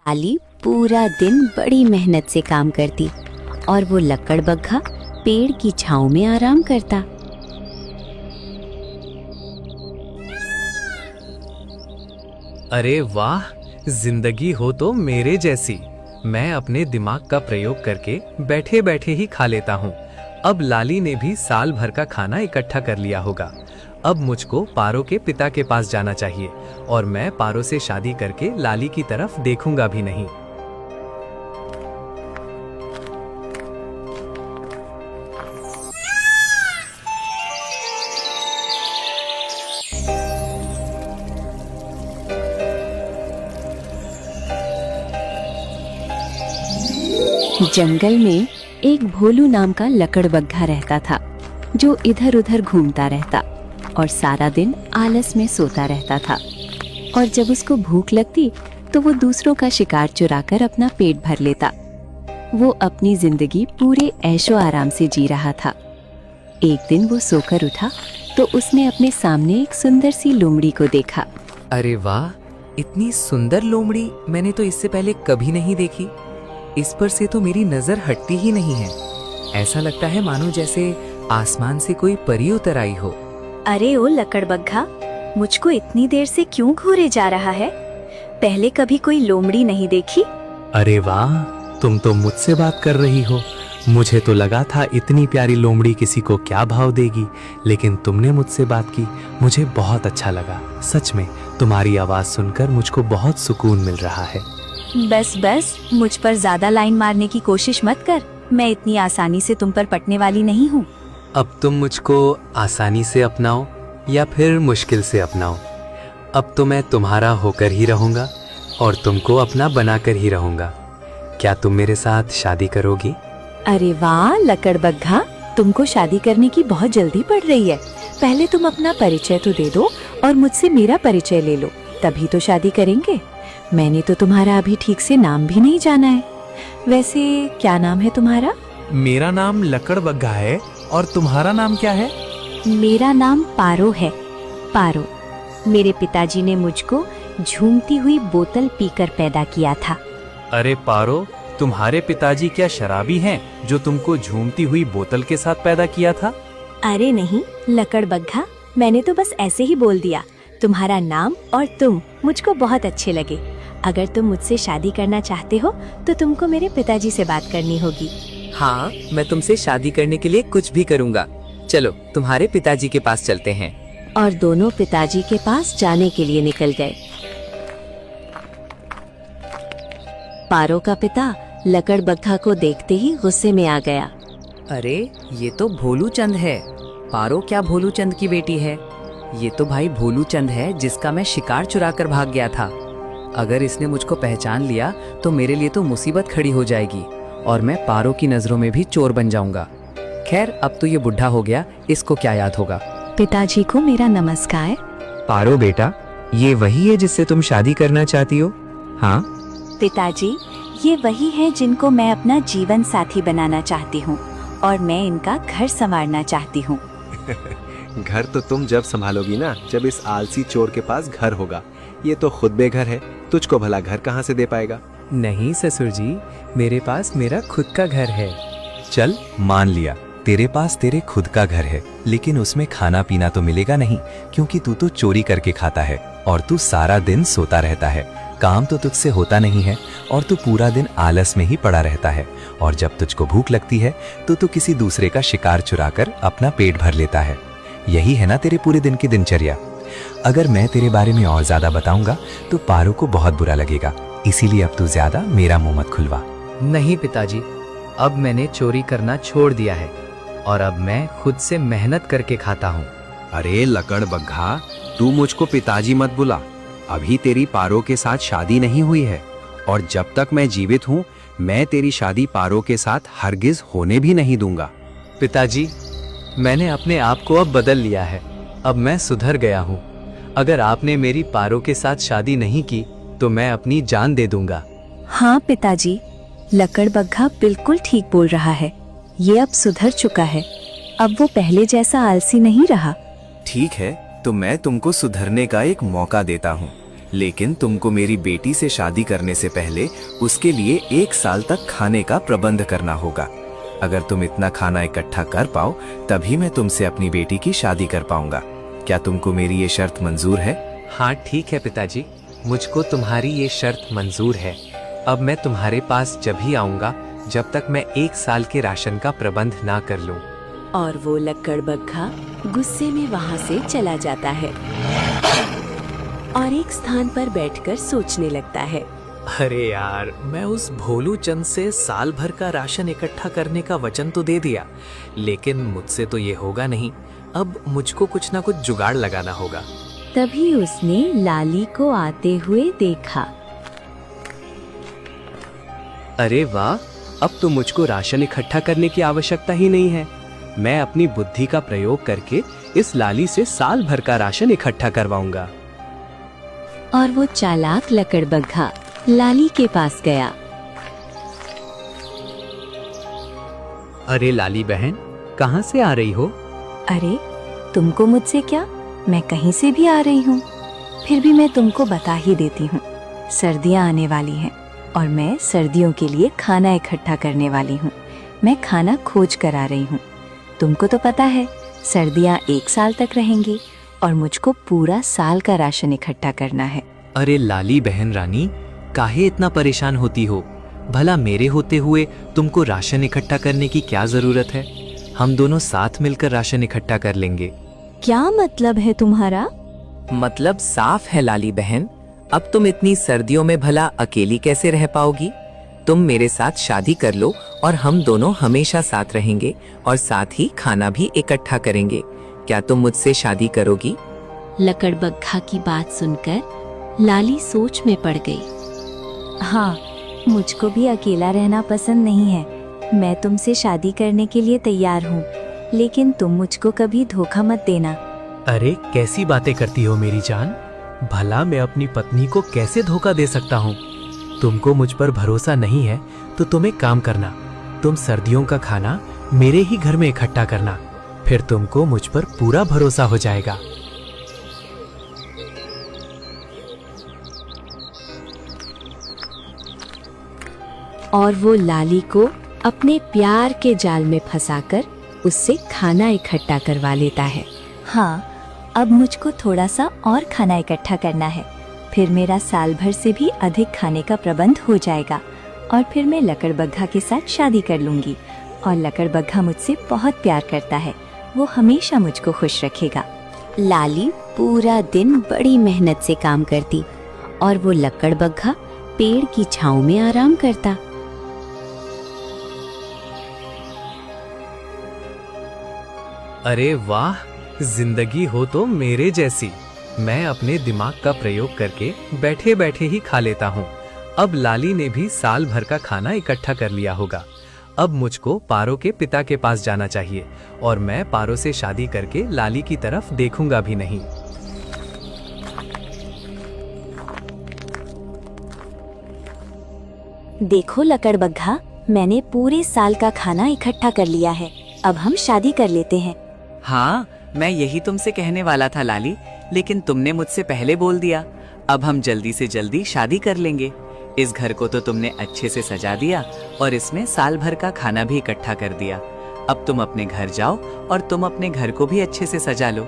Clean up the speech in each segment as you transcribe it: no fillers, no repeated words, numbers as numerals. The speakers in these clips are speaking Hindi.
लाली पूरा दिन बड़ी मेहनत से काम करती और वो लकड़बग्घा पेड़ की छांव में आराम करता। अरे वाह, जिंदगी हो तो मेरे जैसी। मैं अपने दिमाग का प्रयोग करके बैठे बैठे ही खा लेता हूँ। अब लाली ने भी साल भर का खाना इकट्ठा कर लिया होगा। अब मुझको पारो के पिता के पास जाना चाहिए और मैं पारो से शादी करके लाली की तरफ देखूंगा भी नहीं। जंगल में एक भोलू नाम का लकड़बग्घा रहता था जो इधर उधर घूमता रहता और सारा दिन आलस में सोता रहता था। और जब उसको भूख लगती तो वो दूसरों का शिकार चुराकर अपना पेट भर लेता। वो अपनी जिंदगी पूरे ऐशो आराम से जी रहा था। एक दिन वो सोकर उठा तो उसने अपने सामने एक सुंदर सी लोमड़ी को देखा। अरे वाह, इतनी सुंदर लोमड़ी मैंने तो इससे पहले कभी नहीं देखी। इस पर से तो मेरी नजर हटती ही नहीं है। ऐसा लगता है मानो जैसे आसमान से कोई परी उतर आई हो। अरे ओ लकड़बग्घा, मुझको इतनी देर से क्यों घूरे जा रहा है? पहले कभी कोई लोमड़ी नहीं देखी। अरे वाह, तुम तो मुझसे बात कर रही हो। मुझे तो लगा था इतनी प्यारी लोमड़ी किसी को क्या भाव देगी, लेकिन तुमने मुझसे बात की। मुझे बहुत अच्छा लगा। सच में तुम्हारी आवाज सुनकर मुझको बहुत सुकून मिल रहा है। बस बस, मुझ पर ज्यादा लाइन मारने की कोशिश मत कर। मैं इतनी आसानी से तुम पर पटने वाली नहीं हूँ। अब तुम मुझको आसानी से अपनाओ या फिर मुश्किल से अपनाओ, अब तो मैं तुम्हारा होकर ही रहूंगा और तुमको अपना बनाकर ही रहूंगा। क्या तुम मेरे साथ शादी करोगी? अरे वाह लकड़बग्घा, तुमको शादी करने की बहुत जल्दी पड़ रही है। पहले तुम अपना परिचय तो दे दो और मुझसे मेरा परिचय ले लो, तभी तो शादी करेंगे। मैंने तो तुम्हारा अभी ठीक से नाम भी नहीं जाना है। वैसे क्या नाम है तुम्हारा? मेरा नाम लकड़बग्घा है और तुम्हारा नाम क्या है? मेरा नाम पारो है। पारो, मेरे पिताजी ने मुझको झूमती हुई बोतल पीकर पैदा किया था। अरे पारो, तुम्हारे पिताजी क्या शराबी हैं जो तुमको झूमती हुई बोतल के साथ पैदा किया था? अरे नहीं लकड़बग्घा, मैंने तो बस ऐसे ही बोल दिया। तुम्हारा नाम और तुम मुझको बहुत अच्छे लगे। अगर तुम मुझसे शादी करना चाहते हो तो तुमको मेरे पिताजी से बात करनी होगी। हाँ, मैं तुमसे शादी करने के लिए कुछ भी करूँगा। चलो तुम्हारे पिताजी के पास चलते हैं। और दोनों पिताजी के पास जाने के लिए निकल गए। पारो का पिता लकड़बग्घा को देखते ही गुस्से में आ गया। अरे ये तो भोलू चंद है। पारो क्या भोलू चंद की बेटी है? ये तो भाई भोलू चंद है जिसका मैं शिकार चुरा कर भाग गया था। अगर इसने मुझको पहचान लिया तो मेरे लिए तो मुसीबत खड़ी हो जाएगी और मैं पारो की नजरों में भी चोर बन जाऊंगा। खैर, अब तो ये बुढ़ा हो गया, इसको क्या याद होगा। पिताजी को मेरा नमस्कार। पारो बेटा, ये वही है जिससे तुम शादी करना चाहती हो? हाँ पिताजी, ये वही है जिनको मैं अपना जीवन साथी बनाना चाहती हूँ और मैं इनका घर संवारना चाहती हूँ। घर तो तुम जब संभालोगी ना, जब इस आलसी चोर के पास घर होगा। ये तो खुद बेघर है, तुझको भला घर कहाँ से दे पाएगा? नहीं ससुर जी, मेरे पास मेरा खुद का घर है। चल मान लिया, तेरे पास तेरे खुद का घर है, लेकिन उसमें खाना पीना तो मिलेगा नहीं, क्योंकि तू तो चोरी करके खाता है और तू सारा दिन सोता रहता है। काम तो तुझसे होता नहीं है और तू पूरा दिन आलस में ही पड़ा रहता है। और जब तुझको भूख लगती है तो तू किसी दूसरे का शिकार चुराकर अपना पेट भर लेता है। यही है ना तेरे पूरे दिन की दिनचर्या। अगर मैं तेरे बारे में और ज्यादा बताऊंगा तो पारो को बहुत बुरा लगेगा, इसीलिए अब तू ज्यादा मेरा मुंह मत खुलवा। नहीं पिताजी, अब मैंने चोरी करना छोड़ दिया है और अब मैं खुद से मेहनत करके खाता हूँ। अरे लकड़बग्घा, तू मुझको पिताजी मत बुला। अभी तेरी पारो के साथ शादी नहीं हुई है और जब तक मैं जीवित हूँ मैं तेरी शादी पारो के साथ हरगिज होने भी नहीं दूंगा। पिताजी, मैंने अपने आप को अब बदल लिया है। अब मैं सुधर गया हूँ। अगर आपने मेरी पारो के साथ शादी नहीं की तो मैं अपनी जान दे दूंगा। हाँ पिताजी, लकड़बग्घा बिल्कुल ठीक बोल रहा है। ये अब सुधर चुका है। अब वो पहले जैसा आलसी नहीं रहा। ठीक है, तो मैं तुमको सुधरने का एक मौका देता हूँ। लेकिन तुमको मेरी बेटी से शादी करने से पहले उसके लिए 1 साल तक खाने का प्रबंध करना होगा। अगर तुम इतना खाना इकट्ठा कर पाओ तभी मैं तुमसे अपनी बेटी की शादी कर पाऊंगा। क्या तुमको मेरी ये शर्त मंजूर है? हाँ ठीक है पिताजी, मुझको तुम्हारी ये शर्त मंजूर है। अब मैं तुम्हारे पास जब ही आऊंगा जब तक मैं 1 साल के राशन का प्रबंध ना कर लूं। और वो लकड़बग्घा गुस्से में वहाँ से चला जाता है और एक स्थान पर बैठकर सोचने लगता है। अरे यार, मैं उस भोलू चंद से साल भर का राशन इकट्ठा करने का वचन तो दे दिया, लेकिन मुझसे तो ये होगा नहीं। अब मुझको कुछ ना कुछ जुगाड़ लगाना होगा। तभी उसने लाली को आते हुए देखा। अरे वाह, अब तो मुझको राशन इकट्ठा करने की आवश्यकता ही नहीं है। मैं अपनी बुद्धि का प्रयोग करके इस लाली से साल भर का राशन इकट्ठा करवाऊंगा। और वो चालाक लकड़बग्घा लाली के पास गया। अरे लाली बहन, कहाँ से आ रही हो? अरे तुमको मुझसे क्या, मैं कहीं से भी आ रही हूँ। फिर भी मैं तुमको बता ही देती हूँ, सर्दियाँ आने वाली हैं और मैं सर्दियों के लिए खाना इकट्ठा करने वाली हूँ। मैं खाना खोज कर आ रही हूँ। तुमको तो पता है सर्दियाँ 1 साल तक रहेंगी और मुझको पूरा साल का राशन इकट्ठा करना है। अरे लाली बहन रानी, काहे इतना परेशान होती हो? भला मेरे होते हुए तुमको राशन इकट्ठा करने की क्या जरूरत है? हम दोनों साथ मिलकर राशन इकट्ठा कर लेंगे। क्या मतलब है तुम्हारा? मतलब साफ है लाली बहन, अब तुम इतनी सर्दियों में भला अकेली कैसे रह पाओगी? तुम मेरे साथ शादी कर लो और हम दोनों हमेशा साथ रहेंगे और साथ ही खाना भी इकट्ठा करेंगे। क्या तुम मुझसे शादी करोगी? लकड़बग्घा की बात सुनकर लाली सोच में पड़ गई। हाँ, मुझको भी अकेला रहना पसंद नहीं है। मैं तुमसे शादी करने के लिए तैयार हूँ, लेकिन तुम मुझको कभी धोखा मत देना। अरे कैसी बातें करती हो मेरी जान? भला मैं अपनी पत्नी को कैसे धोखा दे सकता हूँ? तुमको मुझ पर भरोसा नहीं है तो तुम एक काम करना, तुम सर्दियों का खाना मेरे ही घर में इकट्ठा करना, फिर तुमको मुझ पर पूरा भरोसा हो जाएगा। और वो लाली को अपने प्यार के जाल में फंसाकर उससे खाना इकट्ठा करवा लेता है। हाँ, अब मुझको थोड़ा सा और खाना इकट्ठा करना है, फिर मेरा साल भर से भी अधिक खाने का प्रबंध हो जाएगा और फिर मैं लकड़बग्घा के साथ शादी कर लूंगी। और लकड़बग्घा मुझसे बहुत प्यार करता है, वो हमेशा मुझको खुश रखेगा। लाली पूरा दिन बड़ी मेहनत से काम करती और वो लकड़बग्घा पेड़ की छांव में आराम करता। अरे वाह, जिंदगी हो तो मेरे जैसी। मैं अपने दिमाग का प्रयोग करके बैठे बैठे ही खा लेता हूँ। अब लाली ने भी साल भर का खाना इकट्ठा कर लिया होगा। अब मुझको पारो के पिता के पास जाना चाहिए और मैं पारो से शादी करके लाली की तरफ देखूंगा भी नहीं। देखो लकड़बग्घा, मैंने पूरे साल का खाना इकट्ठा कर लिया है। अब हम शादी कर लेते हैं। हाँ, मैं यही तुमसे कहने वाला था लाली, लेकिन तुमने मुझसे पहले बोल दिया। अब हम जल्दी से जल्दी शादी कर लेंगे। इस घर को तो तुमने अच्छे से सजा दिया और इसमें साल भर का खाना भी इकट्ठा कर दिया। अब तुम अपने घर जाओ और तुम अपने घर को भी अच्छे से सजा लो।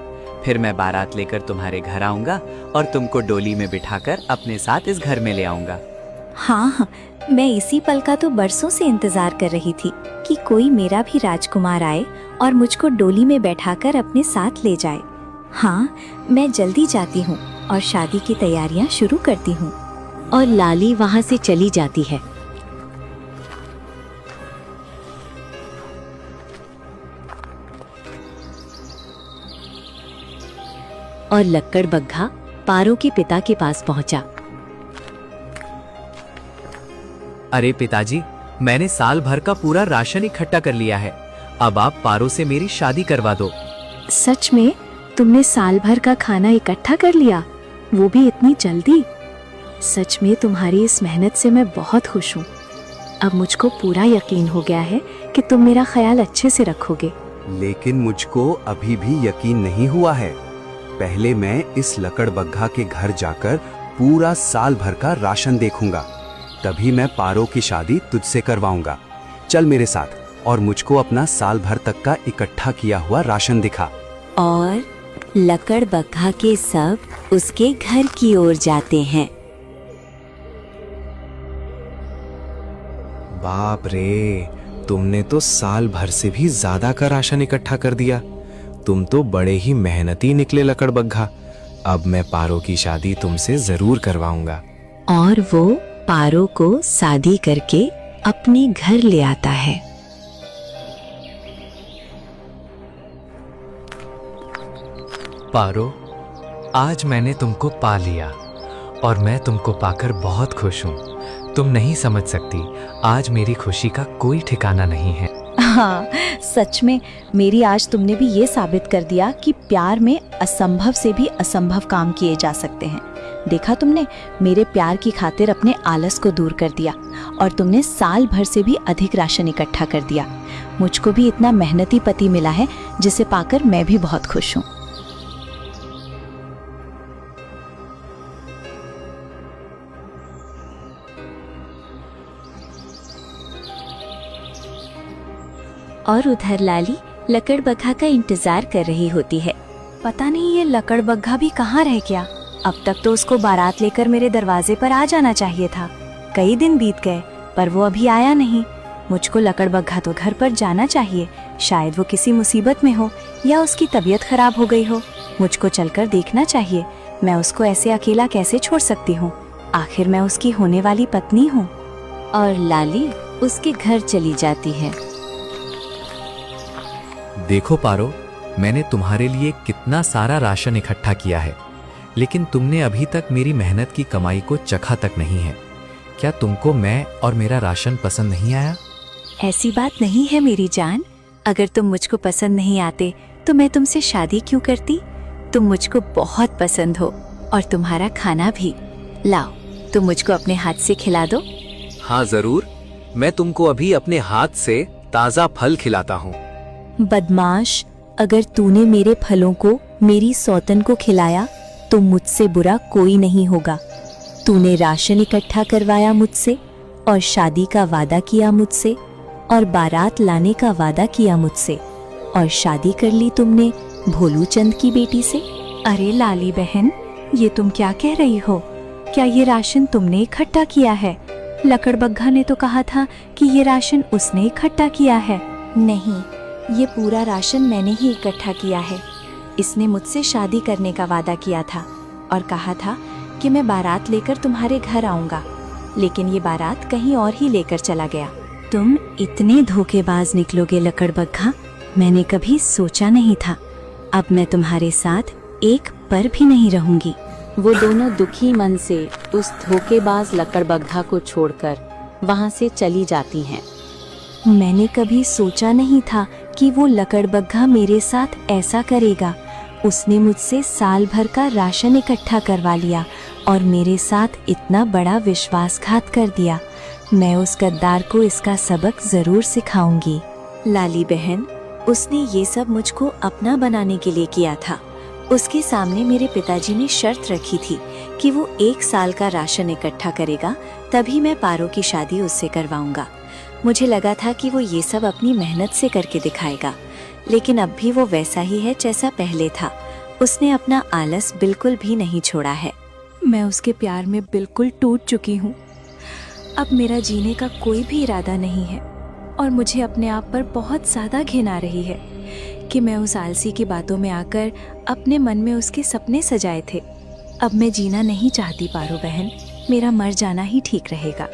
फिर मैं बारात लेकर तुम्हारे घर आऊंगा और तुमको डोली में बिठाकर अपने साथ इस घर में ले आऊंगा। हाँ, मैं इसी पल का तो बरसों से इंतजार कर रही थी कि कोई मेरा भी राजकुमार आए और मुझको डोली में बैठाकर अपने साथ ले जाए। हाँ, मैं जल्दी जाती हूँ और शादी की तैयारियाँ शुरू करती हूँ। और लाली वहां से चली जाती है। और लकड़बग्घा पारो के पिता के पास पहुंचा। अरे पिताजी, मैंने साल भर का पूरा राशन इकट्ठा कर लिया है। अब आप पारो से मेरी शादी करवा दो। सच में तुमने साल भर का खाना इकट्ठा कर लिया, वो भी इतनी जल्दी? सच में तुम्हारी इस मेहनत से मैं बहुत खुश हूँ। अब मुझको पूरा यकीन हो गया है कि तुम मेरा ख्याल अच्छे से रखोगे। लेकिन मुझको अभी भी यकीन नहीं हुआ है। पहले मैं इस लकड़बग्घा के घर जाकर पूरा साल भर का राशन देखूंगा। तभी मैं पारो की शादी तुझसे करवाऊंगा। चल मेरे साथ और मुझको अपना साल भर तक का इकट्ठा किया हुआ राशन दिखा। और लकड़बग्घा के सब उसके घर की ओर जाते हैं। बाप रे, तुमने तो साल भर से भी ज्यादा का राशन इकट्ठा कर दिया। तुम तो बड़े ही मेहनती निकले लकड़बग्घा। अब मैं पारो की शादी तुमसे जरूर करवाऊंगा। और वो पारो को शादी करके अपने घर ले आता है। पारो, आज मैंने तुमको पा लिया और मैं तुमको पाकर बहुत खुश हूँ। तुम नहीं समझ सकती, आज मेरी खुशी का कोई ठिकाना नहीं है। हाँ, सच में मेरी आज तुमने भी ये साबित कर दिया कि प्यार में असंभव से भी असंभव काम किए जा सकते हैं। देखा तुमने, मेरे प्यार की खातिर अपने आलस को दूर कर दिया और तुमने साल भर से भी अधिक राशन इकट्ठा कर दिया। मुझको भी इतना मेहनती पति मिला है जिसे पाकर मैं भी बहुत खुश हूँ। और उधर लाली लकड़बग्घा का इंतजार कर रही होती है। पता नहीं ये लकड़बग्घा भी कहाँ रह गया। अब तक तो उसको बारात लेकर मेरे दरवाजे पर आ जाना चाहिए था। कई दिन बीत गए पर वो अभी आया नहीं। मुझको लकड़बग्घा तो घर पर जाना चाहिए। शायद वो किसी मुसीबत में हो या उसकी तबीयत खराब हो गई हो। मुझको चलकर देखना चाहिए। मैं उसको ऐसे अकेला कैसे छोड़ सकती हूँ? आखिर मैं उसकी होने वाली पत्नी हूँ। और लाली उसके घर चली जाती है। देखो पारो, मैंने तुम्हारे लिए कितना सारा राशन इकट्ठा किया है, लेकिन तुमने अभी तक मेरी मेहनत की कमाई को चखा तक नहीं है। क्या तुमको मैं और मेरा राशन पसंद नहीं आया? ऐसी बात नहीं है मेरी जान। अगर तुम मुझको पसंद नहीं आते तो मैं तुमसे शादी क्यों करती? तुम मुझको बहुत पसंद हो और तुम्हारा खाना भी। लाओ, तुम मुझको अपने हाथ से खिला दो। हाँ जरूर, मैं तुमको अभी अपने हाथ से ताजा फल खिलाता हूँ। बदमाश, अगर तूने मेरे फलों को मेरी सौतन को खिलाया तो मुझसे बुरा कोई नहीं होगा। तूने राशन इकट्ठा करवाया मुझसे और शादी का वादा किया मुझसे और बारात लाने का वादा किया मुझसे और शादी कर ली तुमने भोलू चंद की बेटी से। अरे लाली बहन, ये तुम क्या कह रही हो? क्या ये राशन तुमने इकट्ठा किया है? लकड़बग्घा ने तो कहा था कि ये राशन उसने इकट्ठा किया है। नहीं, ये पूरा राशन मैंने ही इकट्ठा किया है। इसने मुझसे शादी करने का वादा किया था और कहा था कि मैं बारात लेकर तुम्हारे घर आऊंगा, लेकिन ये बारात कहीं और ही लेकर चला गया। तुम इतने धोखेबाज निकलोगे लकड़बग्घा, मैंने कभी सोचा नहीं था। अब मैं तुम्हारे साथ एक पल भी नहीं रहूंगी। वो दोनों दुखी मन से उस धोखेबाज लकड़बग्घा को छोड़कर वहां से चली जाती हैं। मैंने कभी सोचा नहीं था कि वो लकड़बग्घा मेरे साथ ऐसा करेगा। उसने मुझसे साल भर का राशन इकट्ठा करवा लिया और मेरे साथ इतना बड़ा विश्वासघात कर दिया। मैं उस गद्दार को इसका सबक जरूर सिखाऊंगी। लाली बहन, उसने ये सब मुझको अपना बनाने के लिए किया था। उसके सामने मेरे पिताजी ने शर्त रखी थी कि वो 1 साल का राशन इकट्ठा करेगा, तभी मैं पारो की शादी उससे करवाऊंगा। मुझे लगा था कि वो ये सब अपनी मेहनत से करके दिखाएगा, लेकिन अब भी वो वैसा ही है जैसा पहले था। उसने अपना आलस बिल्कुल भी नहीं छोड़ा है। मैं उसके प्यार में बिल्कुल टूट चुकी हूँ। अब मेरा जीने का कोई भी इरादा नहीं है और मुझे अपने आप पर बहुत ज्यादा घिन आ रही है कि मैं उस आलसी की बातों में आकर अपने मन में उसके सपने सजाए थे। अब मैं जीना नहीं चाहती पारो बहन, मेरा मर जाना ही ठीक रहेगा।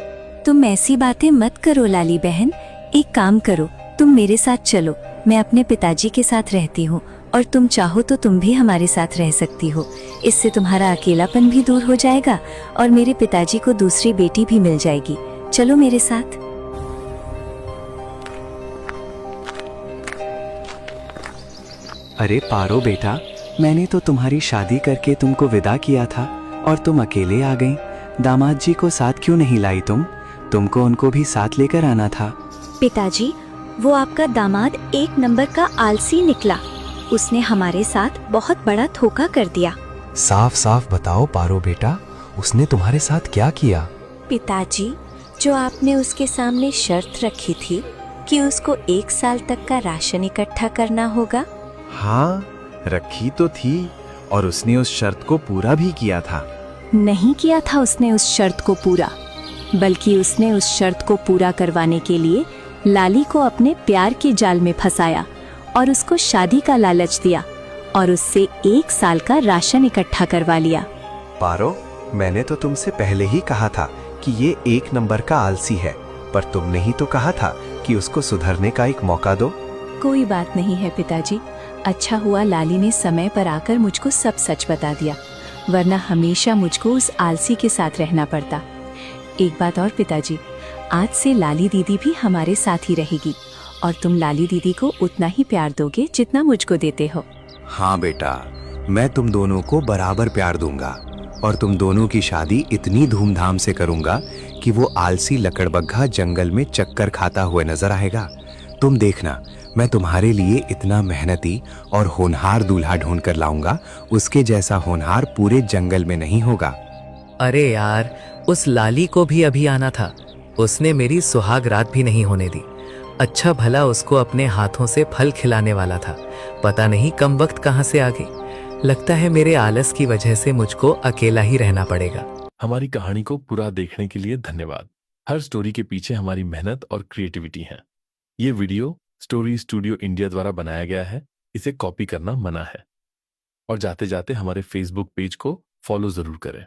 तुम ऐसी बातें मत करो लाली बहन। एक काम करो, तुम मेरे साथ चलो। मैं अपने पिताजी के साथ रहती हूँ और तुम चाहो तो तुम भी हमारे साथ रह सकती हो। इससे तुम्हारा अकेलापन भी दूर हो जाएगा और मेरे पिताजी को दूसरी बेटी भी मिल जाएगी। चलो मेरे साथ। अरे पारो बेटा, मैंने तो तुम्हारी शादी करके तुमको विदा किया था और तुम अकेले आ गई। दामाद जी को साथ क्यों नहीं लाई तुमको उनको भी साथ लेकर आना था। पिताजी, वो आपका दामाद 1 नंबर का आलसी निकला। उसने हमारे साथ बहुत बड़ा धोखा कर दिया। साफ साफ बताओ पारो बेटा, उसने तुम्हारे साथ क्या किया? पिताजी, जो आपने उसके सामने शर्त रखी थी कि उसको 1 साल तक का राशन इकट्ठा करना होगा। हाँ, रखी तो थी और उसने उस शर्त को पूरा भी किया था। नहीं किया था उसने उस शर्त को पूरा, बल्कि उसने उस शर्त को पूरा करवाने के लिए लाली को अपने प्यार के जाल में फंसाया और उसको शादी का लालच दिया और उससे 1 साल का राशन इकट्ठा करवा लिया। पारो, मैंने तो तुमसे पहले ही कहा था कि ये 1 नंबर का आलसी है, पर तुमने ही तो कहा था कि उसको सुधरने का एक मौका दो। कोई बात नहीं है पिताजी, अच्छा हुआ लाली ने समय पर आकर मुझको सब सच बता दिया, वरना हमेशा मुझको उस आलसी के साथ रहना पड़ता। एक बात और पिताजी, आज से लाली दीदी भी हमारे साथ ही रहेगी और तुम लाली दीदी को उतना ही प्यार दोगे जितना मुझको देते हो। हाँ बेटा, मैं तुम दोनों को बराबर प्यार दूंगा और तुम दोनों की शादी इतनी धूमधाम से करूंगा कि वो आलसी लकड़बग्घा जंगल में चक्कर खाता हुए नजर आएगा। तुम देखना, मैं तुम्हारे लिए इतना मेहनती और होनहार दूल्हा ढूंढ कर लाऊंगा, उसके जैसा होनहार पूरे जंगल में नहीं होगा। अरे यार, उस लाली को भी अभी आना था, उसने मेरी सुहाग रात भी नहीं होने दी। अच्छा भला उसको अपने हाथों से फल खिलाने वाला था, पता नहीं कम वक्त कहाँ से आ गई। लगता है मेरे आलस की वजह से मुझको अकेला ही रहना पड़ेगा। हमारी कहानी को पूरा देखने के लिए धन्यवाद। हर स्टोरी के पीछे हमारी मेहनत और क्रिएटिविटी है। ये वीडियो स्टोरी स्टूडियो इंडिया द्वारा बनाया गया है, इसे कॉपी करना मना है। और जाते जाते हमारे फेसबुक पेज को फॉलो जरूर करें।